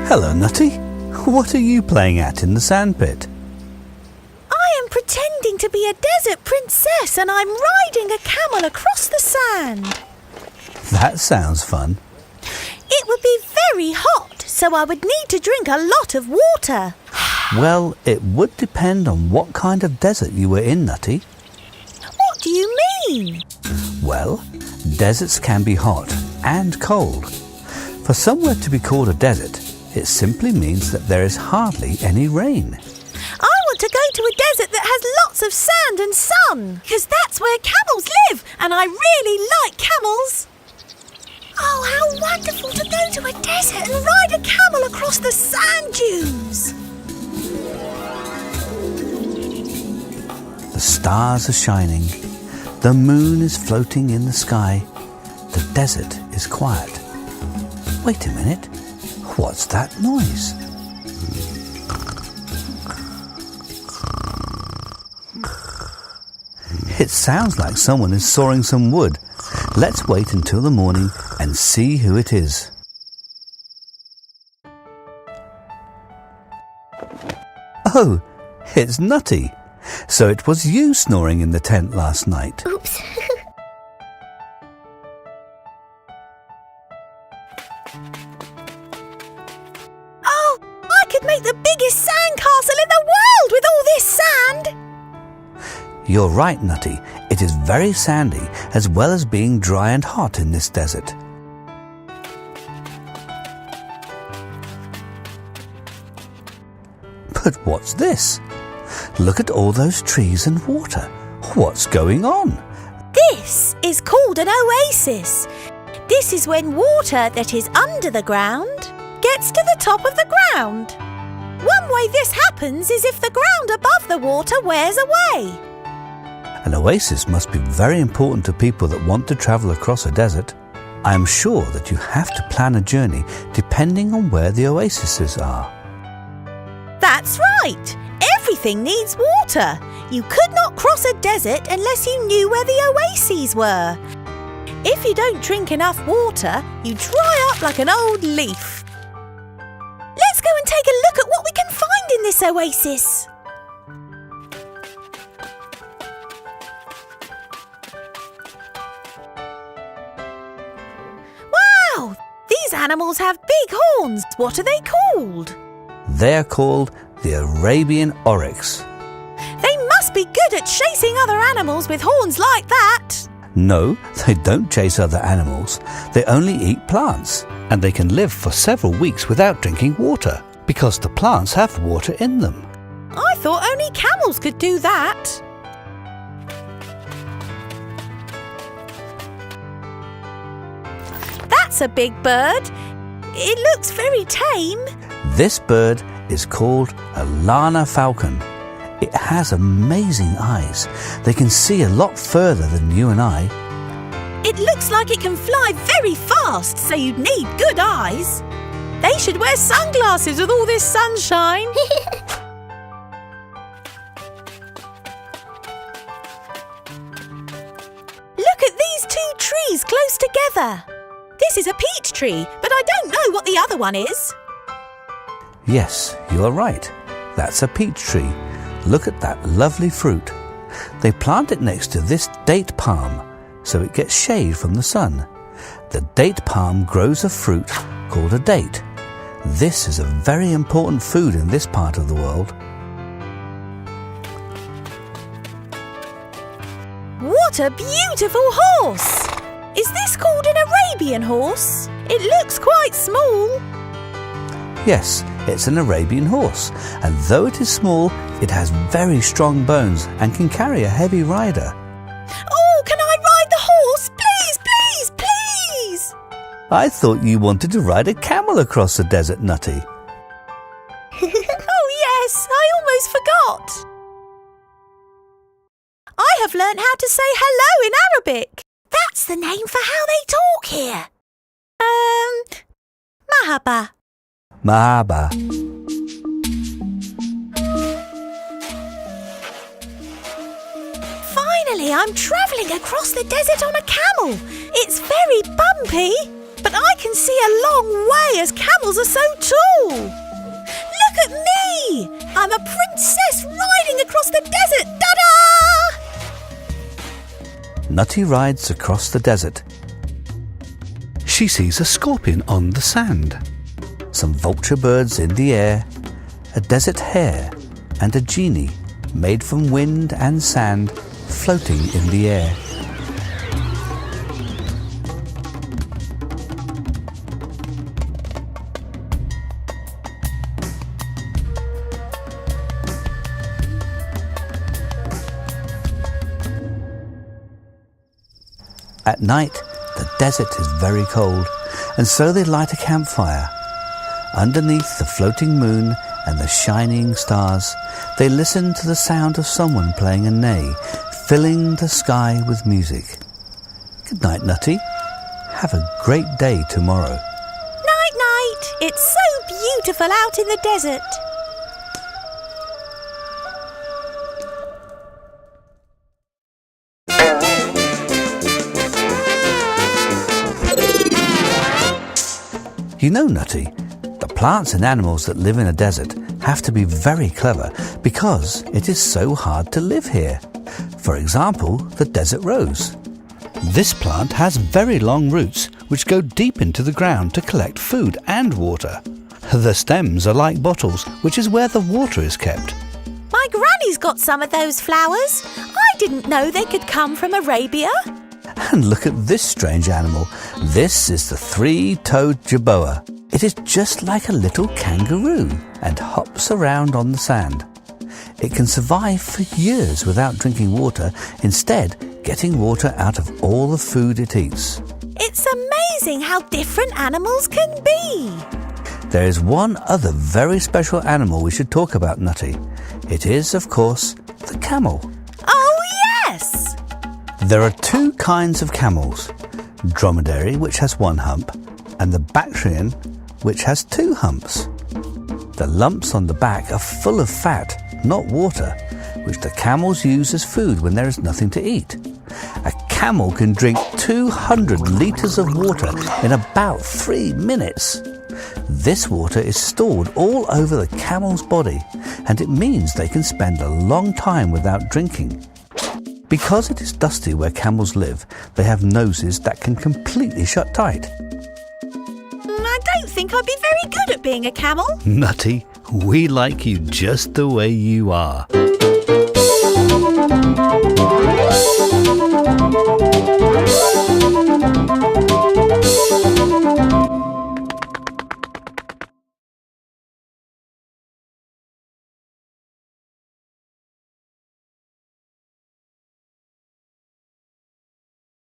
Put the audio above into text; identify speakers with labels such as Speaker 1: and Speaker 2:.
Speaker 1: Hello, Nutty. What are you playing at in the sandpit?
Speaker 2: I am pretending to be a desert princess and I'm riding a camel across the sand.
Speaker 1: That sounds fun.
Speaker 2: It would be very hot, so I would need to drink a lot of water.
Speaker 1: Well, it would depend on what kind of desert you were in, Nutty.
Speaker 2: What do you mean?
Speaker 1: Well, deserts can be hot and cold. For somewhere to be called a desert, it simply means that there is hardly any rain.
Speaker 2: I want to go to a desert that has lots of sand and sun, because that's where camels live, and I really like camels. Oh, how wonderful to go to a desert and ride a camel across the sand dunes.
Speaker 1: The stars are shining. The moon is floating in the sky. The desert is quiet. Wait a minute. What's that noise? It sounds like someone is sawing some wood. Let's wait until the morning and see who it is. Oh, it's Nutty. So it was you snoring in the tent last night.
Speaker 2: Oops. Oh, I could make the biggest sandcastle in the world with all this sand.
Speaker 1: You're right, Nutty. It is very sandy, as well as being dry and hot in this desert. But what's this? Look at all those trees and water. What's going on?
Speaker 2: This is called an oasis. This is when water that is under the ground gets to the top of the ground. One way this happens is if the ground above the water wears away.
Speaker 1: An oasis must be very important to people that want to travel across a desert. I am sure that you have to plan a journey depending on where the oases are.
Speaker 2: That's right. Everything needs water. You could not cross a desert unless you knew where the oases were. If you don't drink enough water, you dry up like an old leaf. Let's go and take a look at what we can find in this oasis. Wow! These animals have big horns. What are they called?
Speaker 1: They are called the Arabian oryx.
Speaker 2: They must be good at chasing other animals with horns like that.
Speaker 1: No, they don't chase other animals. They only eat plants, and they can live for several weeks without drinking water, because the plants have water in them.
Speaker 2: I thought only camels could do that. That's a big bird. It looks very tame.
Speaker 1: This bird is called a Lana falcon. It has amazing eyes. They can see a lot further than you and I.
Speaker 2: It looks like it can fly very fast, so you'd need good eyes. They should wear sunglasses with all this sunshine. Look at these two trees close together. This is a peach tree, but I don't know what the other one is.
Speaker 1: Yes, you are right. That's a peach tree. Look at that lovely fruit. They plant it next to this date palm, so it gets shade from the sun. The date palm grows a fruit called a date. This is a very important food in this part of the world.
Speaker 2: What a beautiful horse! Is this called an Arabian horse? It looks quite small.
Speaker 1: Yes, it's an Arabian horse, and though it is small, it has very strong bones and can carry a heavy rider.
Speaker 2: Oh, can I ride the horse? Please, please, please!
Speaker 1: I thought you wanted to ride a camel across the desert, Nutty.
Speaker 2: Oh yes, I almost forgot. I have learned learnt how to say hello in Arabic. That's the name for how they talk here. Mahaba.
Speaker 1: Mahaba.
Speaker 2: Finally, I'm travelling across the desert on a camel. It's very bumpy, but I can see a long way as camels are so tall. Look at me! I'm a princess riding across the desert. Ta-da!
Speaker 1: Nutty rides across the desert. She sees a scorpion on the sand, some vulture birds in the air, a desert hare, and a genie made from wind and sand floating in the air. At night, the desert is very cold, and so they light a campfire. Underneath the floating moon and the shining stars, they listen to the sound of someone playing a neigh, filling the sky with music. Good night, Nutty. Have a great day tomorrow.
Speaker 2: Night, night. It's so beautiful out in the desert.
Speaker 1: You know, Nutty, the plants and animals that live in a desert have to be very clever because it is so hard to live here. For example, the desert rose. This plant has very long roots which go deep into the ground to collect food and water. The stems are like bottles, which is where the water is kept.
Speaker 2: My granny's got some of those flowers. I didn't know they could come from Arabia.
Speaker 1: And look at this strange animal. This is the three-toed jerboa. It is just like a little kangaroo and hops around on the sand. It can survive for years without drinking water, instead getting water out of all the food it eats.
Speaker 2: It's amazing how different animals can be.
Speaker 1: There is one other very special animal we should talk about, Nutty. It is, of course, the camel.
Speaker 2: Oh, yes!
Speaker 1: There are two kinds of camels, dromedary, which has one hump, and the Bactrian, which has two humps. The lumps on the back are full of fat, not water, which the camels use as food when there is nothing to eat. A camel can drink 200 litres of water in about 3 minutes. This water is stored all over the camel's body, and it means they can spend a long time without drinking. Because it is dusty where camels live, they have noses that can completely shut tight.
Speaker 2: I don't think I'd be very good at being a camel.
Speaker 1: Nutty, we like you just the way you are.